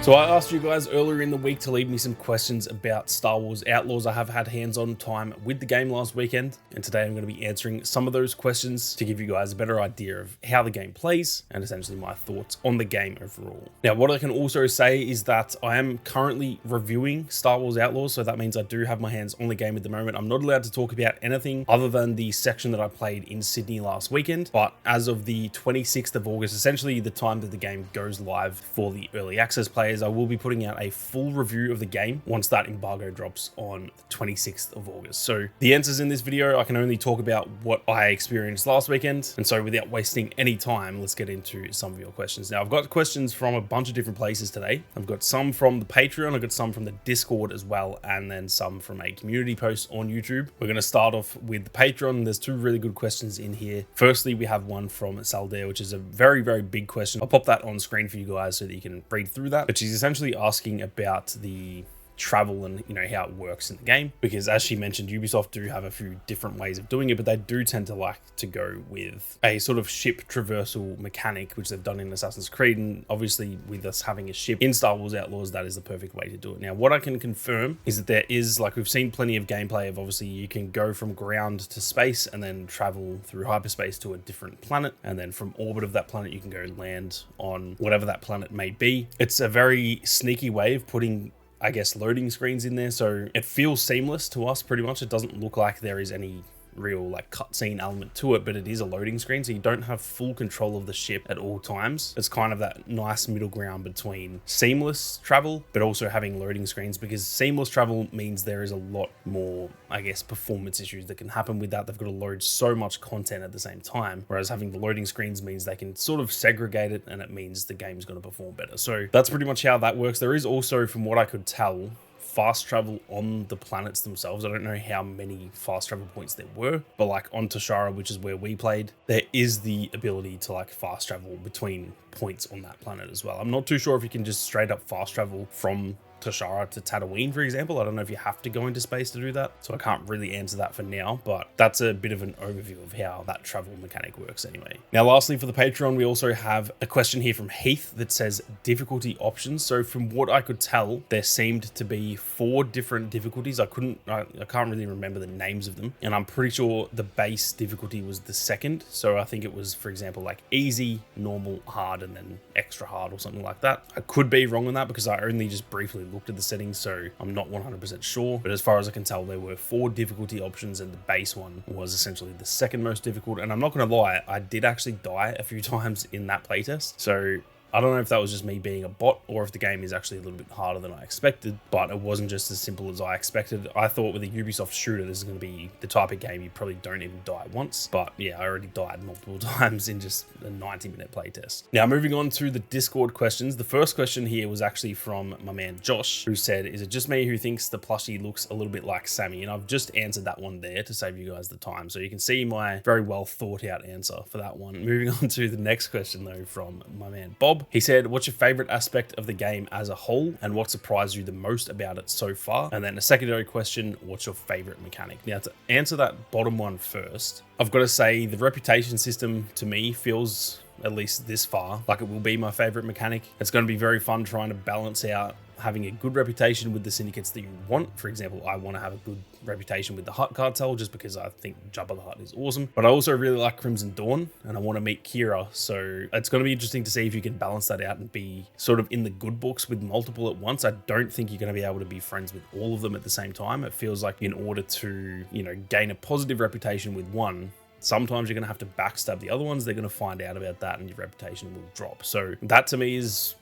So I asked you guys earlier in the week to leave me some questions about Star Wars Outlaws. I have had hands-on time with the game last weekend, and today I'm going to be answering some of those questions to give you guys a better idea of how the game plays and essentially my thoughts on the game overall. Now, what I can also say is that I am currently reviewing Star Wars Outlaws, so that means I do have my hands on the game at the moment. I'm not allowed to talk about anything other than the section that I played in Sydney last weekend, but as of the 26th of August, essentially the time that the game goes live for the early access players, I will be putting out a full review of the game once that embargo drops on the 26th of August. So the answers in this video, I can only talk about what I experienced last weekend. And so without wasting any time, let's get into some of your questions. Now, I've got questions from a bunch of different places today. I've got some from the Patreon, I've got some from the Discord as well, and then some from a community post on YouTube. We're going to start off with the Patreon. There's two really good questions in here. Firstly, we have one from Saldair, which is a very, very big question. I'll pop that on screen for you guys so that you can read through that. But she's essentially asking about the travel and how it works in the game, because as she mentioned, Ubisoft do have a few different ways of doing it, but they do tend to like to go with a sort of ship traversal mechanic, which they've done in Assassin's Creed, and obviously with us having a ship in Star Wars Outlaws, that is the perfect way to do it. Now, what I can confirm is that there is, like, we've seen plenty of gameplay of obviously you can go from ground to space and then travel through hyperspace to a different planet, and then from orbit of that planet you can go land on whatever that planet may be. It's a very sneaky way of putting, I guess, loading screens in there, so it feels seamless to us pretty much. It doesn't look like there is any real like cutscene element to it, but it is a loading screen, so you don't have full control of the ship at all times. It's kind of that nice middle ground between seamless travel but also having loading screens, because seamless travel means there is a lot more, I guess, performance issues that can happen with that. They've got to load so much content at the same time, whereas having the loading screens means they can sort of segregate it, and it means the game's going to perform better. So that's pretty much how that works. There is also, from what I could tell, fast travel on the planets themselves. I don't know how many fast travel points there were, but like on Tashara, which is where we played, there is the ability to like fast travel between points on that planet as well. I'm not too sure if you can just straight up fast travel from Tashara to Tatooine, for example. I don't know if you have to go into space to do that, so I can't really answer that for now, but that's a bit of an overview of how that travel mechanic works anyway. Now, lastly, for the Patreon, we also have a question here from Heath that says difficulty options. So from what I could tell, there seemed to be 4 different difficulties. I can't really remember the names of them, and I'm pretty sure the base difficulty was the second. So I think it was, for example, like easy, normal, hard, and then extra hard or something like that. I could be wrong on that because I only just briefly looked at the settings, so I'm not 100% sure, but as far as I can tell, there were 4 difficulty options, and the base one was essentially the second most difficult. And I'm not going to lie, I did actually die a few times in that playtest, so I don't know if that was just me being a bot or if the game is actually a little bit harder than I expected, but it wasn't just as simple as I expected. I thought with a Ubisoft shooter, this is going to be the type of game you probably don't even die once. But yeah, I already died multiple times in just a 90-minute playtest. Now, moving on to the Discord questions. The first question here was actually from my man Josh, who said, is it just me who thinks the plushie looks a little bit like Sammy? And I've just answered that one there to save you guys the time, so you can see my very well thought out answer for that one. Moving on to the next question though, from my man Bob. He said, what's your favorite aspect of the game as a whole, and what surprised you the most about it so far? And then a secondary question, what's your favorite mechanic? Now, to answer that bottom one first, I've got to say the reputation system to me feels, at least this far, like it will be my favorite mechanic. It's going to be very fun trying to balance out having a good reputation with the syndicates that you want. For example, I want to have a good reputation with the Hutt cartel just because I think Jabba the Hutt is awesome, but I also really like Crimson Dawn and I want to meet Kira, so it's going to be interesting to see if you can balance that out and be sort of in the good books with multiple at once. I don't think you're going to be able to be friends with all of them at the same time. It feels like in order to, gain a positive reputation with one, sometimes you're going to have to backstab the other ones. They're going to find out about that and your reputation will drop. So that to me is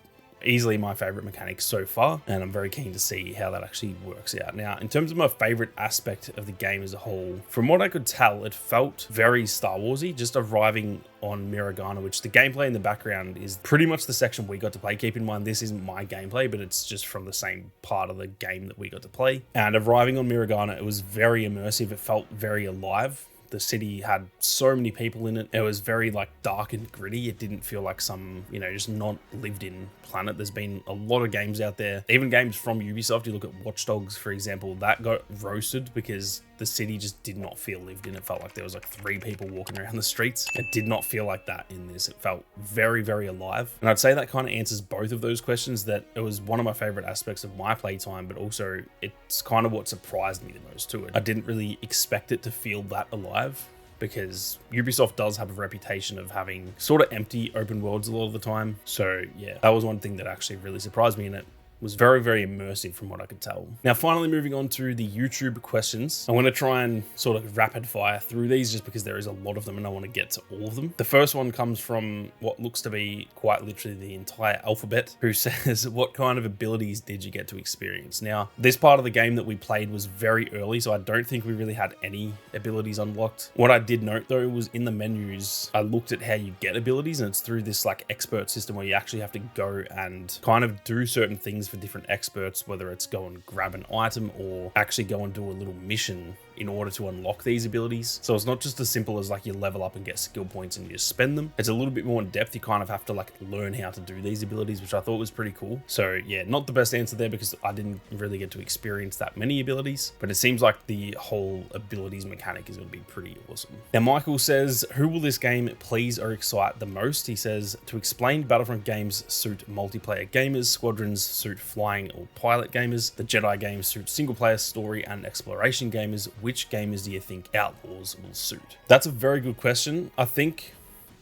easily my favorite mechanic so far, and I'm very keen to see how that actually works out. Now, in terms of my favorite aspect of the game as a whole, from what I could tell, it felt very Star Warsy, just arriving on Miragana, which the gameplay in the background is pretty much the section we got to play. Keep in mind, this isn't my gameplay, but it's just from the same part of the game that we got to play. And arriving on Miragana, it was very immersive. It felt very alive. The city had so many people in it. It was very like dark and gritty. It didn't feel like some, just not lived in planet. There's been a lot of games out there, even games from Ubisoft. You look at Watch Dogs, for example, that got roasted because the city just did not feel lived in. It felt like there was like 3 people walking around the streets. It did not feel like that in this. It felt very, very alive. And I'd say that kind of answers both of those questions, that it was one of my favorite aspects of my playtime, but also it's kind of what surprised me the most to it. I didn't really expect it to feel that alive, because Ubisoft does have a reputation of having sort of empty open worlds a lot of the time. So yeah, that was one thing that actually really surprised me, and it was very, very immersive from what I could tell. Now, finally moving on to the YouTube questions. I want to try and sort of rapid fire through these just because there is a lot of them and I want to get to all of them. The first one comes from what looks to be quite literally the entire alphabet, who says, what kind of abilities did you get to experience? Now, this part of the game that we played was very early, so I don't think we really had any abilities unlocked. What I did note though was in the menus, I looked at how you get abilities, and it's through this like expert system where you actually have to go and kind of do certain things for different experts, whether it's go and grab an item or actually go and do a little mission in order to unlock these abilities. So it's not just as simple as like you level up and get skill points and you just spend them. It's a little bit more in depth. You kind of have to like learn how to do these abilities, which I thought was pretty cool. So yeah, not the best answer there because I didn't really get to experience that many abilities, but it seems like the whole abilities mechanic is going to be pretty awesome. Now, Michael says, who will this game please or excite the most? He says, to explain, Battlefront games suit multiplayer gamers, Squadrons suit flying or pilot gamers, the Jedi games suit single player story and exploration gamers. Which gamers do you think Outlaws will suit? That's a very good question. I think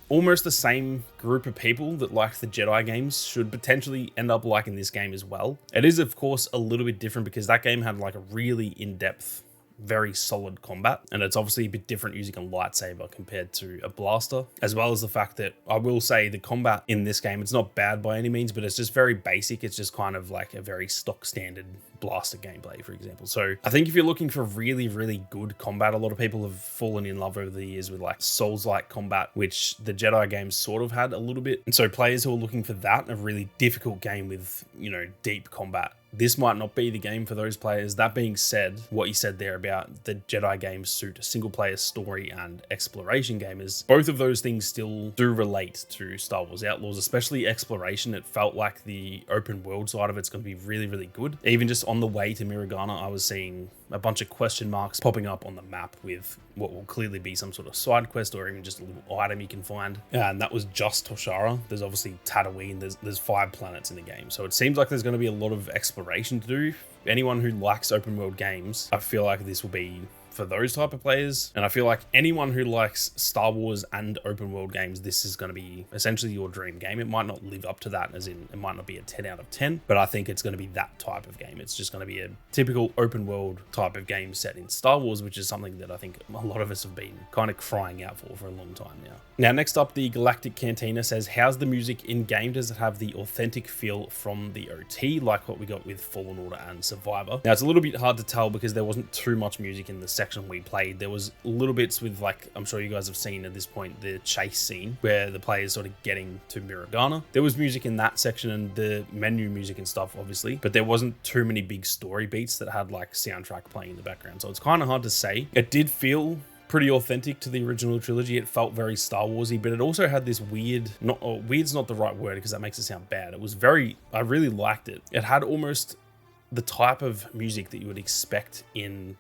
almost the same group of people that like the Jedi games should potentially end up liking this game as well. It is, of course, a little bit different because that game had like a really in-depth, very solid combat, and it's obviously a bit different using a lightsaber compared to a blaster, as well as the fact that I will say the combat in this game, it's not bad by any means, but it's just very basic. It's just kind of like a very stock standard blaster gameplay, for example. So I think if you're looking for really, really good combat, a lot of people have fallen in love over the years with like Souls-like combat, which the Jedi games sort of had a little bit. And so players who are looking for that, a really difficult game with, you know, deep combat, this might not be the game for those players. That being said, what you said there about the Jedi games suit single player story and exploration gamers, both of those things still do relate to Star Wars Outlaws, especially exploration. It felt like the open world side of it's going to be really, really good. Even just on the way to Miragana, I was seeing a bunch of question marks popping up on the map with what will clearly be some sort of side quest or even just a little item you can find. And that was just Toshara. There's obviously Tatooine. There's 5 planets in the game. So it seems like there's going to be a lot of exploration to do. Anyone who likes open world games, I feel like this will be for those type of players. And I feel like anyone who likes Star Wars and open world games, this is going to be essentially your dream game. It might not live up to that, as in it might not be a 10 out of 10, but I think it's going to be that type of game. It's just going to be a typical open world type of game set in Star Wars, which is something that I think a lot of us have been kind of crying out for a long time now. Now, next up, the Galactic Cantina says, how's the music in game? Does it have the authentic feel from the OT, like what we got with Fallen Order and Survivor? Now, it's a little bit hard to tell because there wasn't too much music in the section we played. There was little bits with, like, I'm sure you guys have seen at this point, the chase scene where the players sort of getting to Miragana. There was music in that section and the menu music and stuff, obviously, but there wasn't too many big story beats that had like soundtrack playing in the background. So it's kind of hard to say. It did feel pretty authentic to the original trilogy. It felt very Star Warsy, but it also had this weird, weird's not the right word because that makes it sound bad. It was very, I really liked it. It had almost the type of music that you would expect in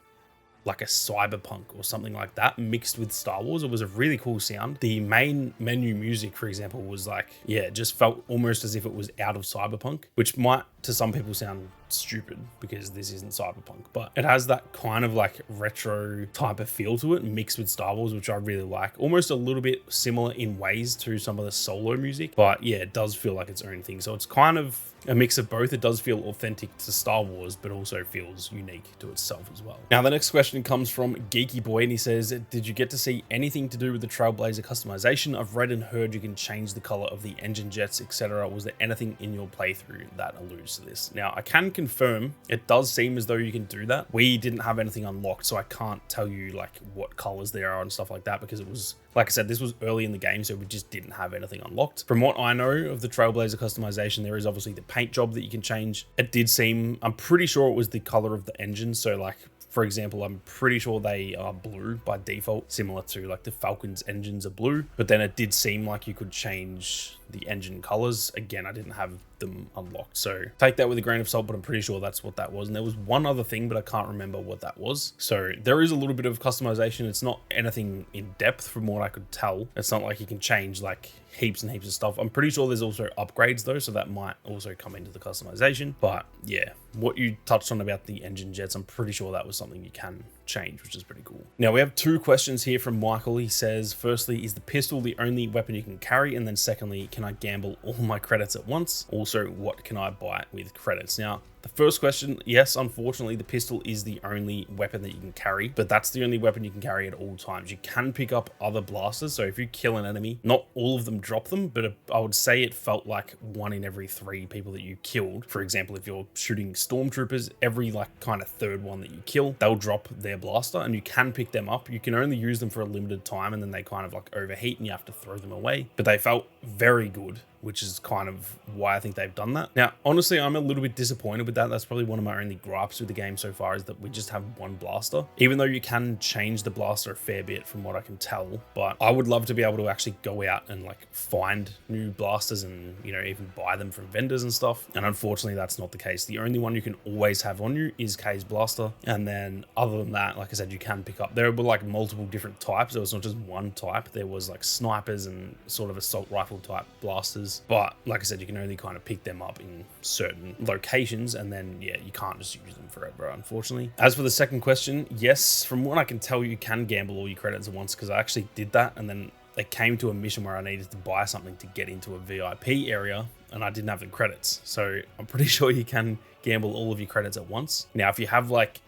like a cyberpunk or something like that mixed with Star Wars. It was a really cool sound. The main menu music, for example, was like, yeah, it just felt almost as if it was out of cyberpunk, which might to some people sound stupid because this isn't cyberpunk, but it has that kind of like retro type of feel to it mixed with Star Wars, which I really like. Almost a little bit similar in ways to some of the solo music, but yeah, it does feel like its own thing. So it's kind of a mix of both. It does feel authentic to Star Wars, but also feels unique to itself as well. Now, the next question comes from Geeky Boy, and he says, did you get to see anything to do with the Trailblazer customization? I've read and heard you can change the color of the engine jets, etc. Was there anything in your playthrough that alludes to this? Now, I can confirm it does seem as though you can do that. We didn't have anything unlocked, so I can't tell you like what colors there are and stuff like that because it was, like I said, this was early in the game, so we just didn't have anything unlocked. From what I know of the Trailblazer customization, there is obviously the paint job that you can change. It did seem, I'm pretty sure it was the color of the engine. So like, for example, I'm pretty sure they are blue by default, similar to like the Falcon's engines are blue, but then it did seem like you could change the engine colors. Again, I didn't have them unlocked. So take that with a grain of salt, but I'm pretty sure that's what that was. And there was one other thing, but I can't remember what that was. So there is a little bit of customization. It's not anything in depth from what I could tell. It's not like you can change like heaps and heaps of stuff. I'm pretty sure there's also upgrades though, so that might also come into the customization. But yeah, what you touched on about the engine jets, I'm pretty sure that was something you can change, which is pretty cool. Now we have 2 questions here from Michael. He says, firstly, is the pistol the only weapon you can carry? And then secondly, can I gamble all my credits at once? Also, what can I buy with credits? Now, the first question, yes, unfortunately, the pistol is the only weapon that you can carry, but that's the only weapon you can carry at all times. You can pick up other blasters, so if you kill an enemy, not all of them drop them, but I would say it felt like 1 in every 3 people that you killed. For example, if you're shooting stormtroopers, every like kind of 3rd one that you kill, they'll drop their blaster, and you can pick them up. You can only use them for a limited time, and then they kind of like overheat and you have to throw them away, but they felt very good, which is kind of why I think they've done that. Now, honestly, I'm a little bit disappointed with that. That's probably one of my only gripes with the game so far, is that we just have 1 blaster, even though you can change the blaster a fair bit from what I can tell. But I would love to be able to actually go out and like find new blasters and, you know, even buy them from vendors and stuff. And unfortunately, that's not the case. The only one you can always have on you is Kay's blaster. And then other than that, like I said, you can pick up, there were like multiple different types. There was not just one type. There was like snipers and sort of assault rifle type blasters. But like I said, you can only kind of pick them up in certain locations, and then yeah, you can't just use them forever, unfortunately. As for the second question, yes, from what I can tell, you can gamble all your credits at once, because I actually did that, and then it came to a mission where I needed to buy something to get into a VIP area, and I didn't have the credits. So I'm pretty sure you can gamble all of your credits at once. Now, if you have like,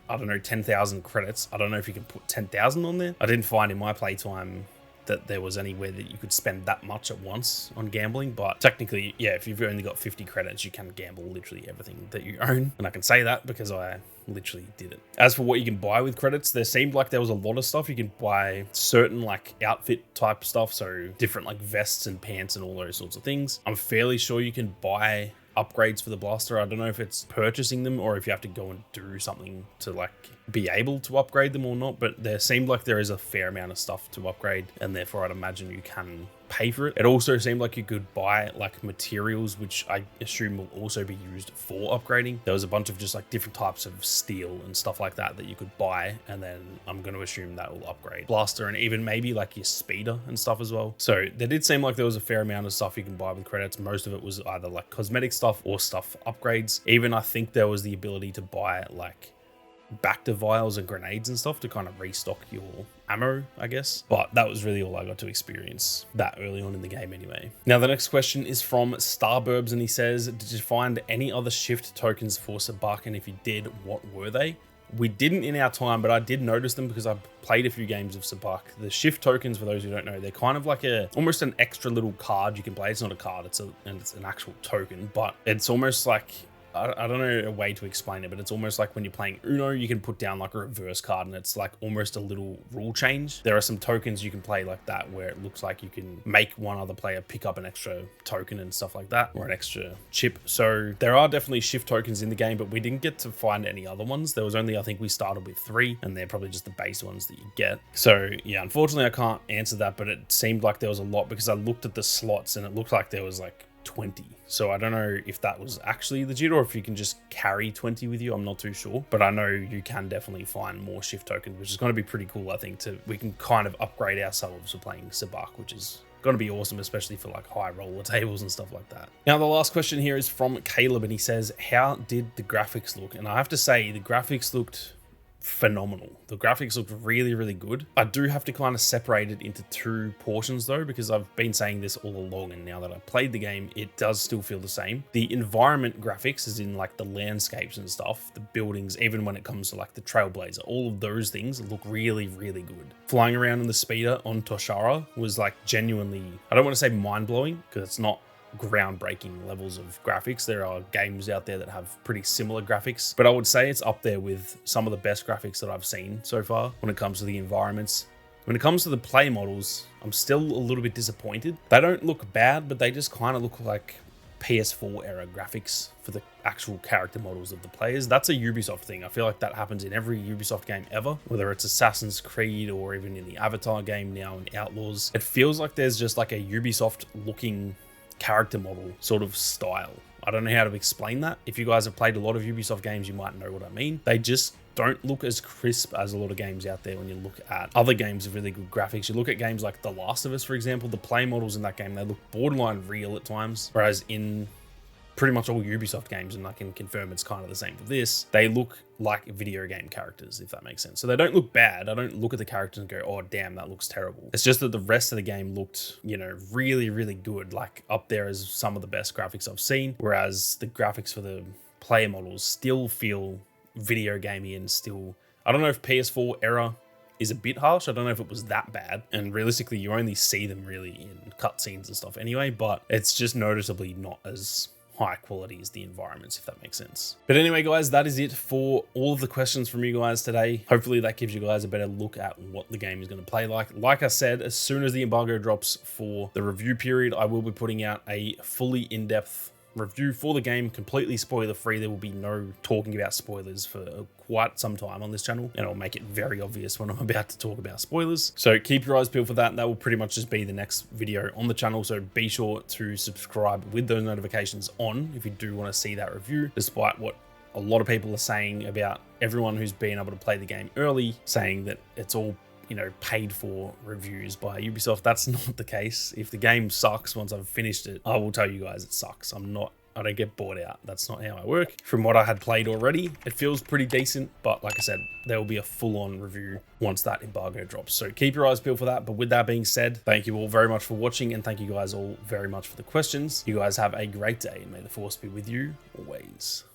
I don't know, 10,000 credits, I don't know if you can put 10,000 on there. I didn't find in my playtime that there was anywhere that you could spend that much at once on gambling, but technically, yeah, if you've only got 50 credits, you can gamble literally everything that you own, and I can say that because I literally did it. As for what you can buy with credits, there seemed like there was a lot of stuff. You can buy certain like outfit type stuff, so different like vests and pants and all those sorts of things. I'm fairly sure you can buy upgrades for the blaster. I don't know if it's purchasing them or if you have to go and do something to like be able to upgrade them or not, but there seemed like there is a fair amount of stuff to upgrade, and therefore I'd imagine you can pay for it. It also seemed like you could buy like materials, which I assume will also be used for upgrading. There was a bunch of just like different types of steel and stuff like that that you could buy, and then I'm going to assume that will upgrade blaster and even maybe like your speeder and stuff as well. So there did seem like there was a fair amount of stuff you can buy with credits. Most of it was either like cosmetic stuff or stuff for upgrades. Even I think there was the ability to buy like Bacta vials and grenades and stuff to kind of restock your ammo, I guess. But that was really all I got to experience that early on in the game anyway. Now, the next question is from Starburbs, and he says, did you find any other shift tokens for Sabak? And if you did, what were they? We didn't in our time, but I did notice them because I've played a few games of Sabak. The shift tokens, for those who don't know, they're kind of like almost an extra little card you can play. It's not a card, it's an actual token, but it's almost like, I don't know a way to explain it, but it's almost like when you're playing Uno, you can put down like a reverse card and it's like almost a little rule change. There are some tokens you can play like that where it looks like you can make one other player pick up an extra token and stuff like that, or an extra chip. So there are definitely shift tokens in the game, but we didn't get to find any other ones. There was only, I think we started with 3, and they're probably just the base ones that you get. So yeah, unfortunately I can't answer that, but it seemed like there was a lot because I looked at the slots and it looked like there was like 20. So I don't know if that was actually legit or if you can just carry 20 with you. I'm not too sure, but I know you can definitely find more shift tokens, which is going to be pretty cool. I think we can kind of upgrade ourselves for playing Sabak, which is going to be awesome, especially for like high roller tables and stuff like that. Now, the last question here is from Caleb, and he says, how did the graphics look? And I have to say the graphics looked phenomenal. The graphics looked really, really good. I do have to kind of separate it into 2 portions though, because I've been saying this all along, and now that I've played the game, it does still feel the same. The environment graphics, as in like the landscapes and stuff, the buildings, even when it comes to like the Trailblazer, all of those things look really, really good. Flying around in the speeder on Toshara was like genuinely, I don't want to say mind-blowing because it's not groundbreaking levels of graphics. There are games out there that have pretty similar graphics, but I would say it's up there with some of the best graphics that I've seen so far when it comes to the environments. When it comes to the play models, I'm still a little bit disappointed. They don't look bad, but they just kind of look like PS4 era graphics for the actual character models of the players. That's a Ubisoft thing. I feel like that happens in every Ubisoft game ever, whether it's Assassin's Creed or even in the Avatar game now in Outlaws. It feels like there's just like a Ubisoft looking character model sort of style. I don't know how to explain that. If you guys have played a lot of Ubisoft games, you might know what I mean. They just don't look as crisp as a lot of games out there when you look at other games with really good graphics. You look at games like The Last of Us, for example, the play models in that game, they look borderline real at times, whereas in pretty much all Ubisoft games, and I can confirm it's kind of the same for this, they look like video game characters, if that makes sense. So they don't look bad. I don't look at the characters and go, oh damn, that looks terrible. It's just that the rest of the game looked, you know, really, really good, like up there as some of the best graphics I've seen, whereas the graphics for the player models still feel video gamey and still, I don't know if PS4 era is a bit harsh. I don't know if it was that bad. And realistically, you only see them really in cutscenes and stuff anyway, but it's just noticeably not as high quality as the environments, if that makes sense. But anyway, guys, that is it for all of the questions from you guys today. Hopefully that gives you guys a better look at what the game is going to play like. Like I said, as soon as the embargo drops for the review period, I will be putting out a fully in-depth review for the game, completely spoiler free. There will be no talking about spoilers for quite some time on this channel, and I'll make it very obvious when I'm about to talk about spoilers. So keep your eyes peeled for that. That will pretty much just be the next video on the channel. So be sure to subscribe with those notifications on if you do want to see that review, despite what a lot of people are saying about everyone who's been able to play the game early, saying that it's all, you know, paid for reviews by Ubisoft. That's not the case. If the game sucks once I've finished it, I will tell you guys it sucks. I don't get bought out. That's not how I work. From what I had played already, it feels pretty decent, but like I said, there will be a full-on review once that embargo drops. So keep your eyes peeled for that. But with that being said, thank you all very much for watching, and thank you guys all very much for the questions. You guys have a great day, and may the force be with you always.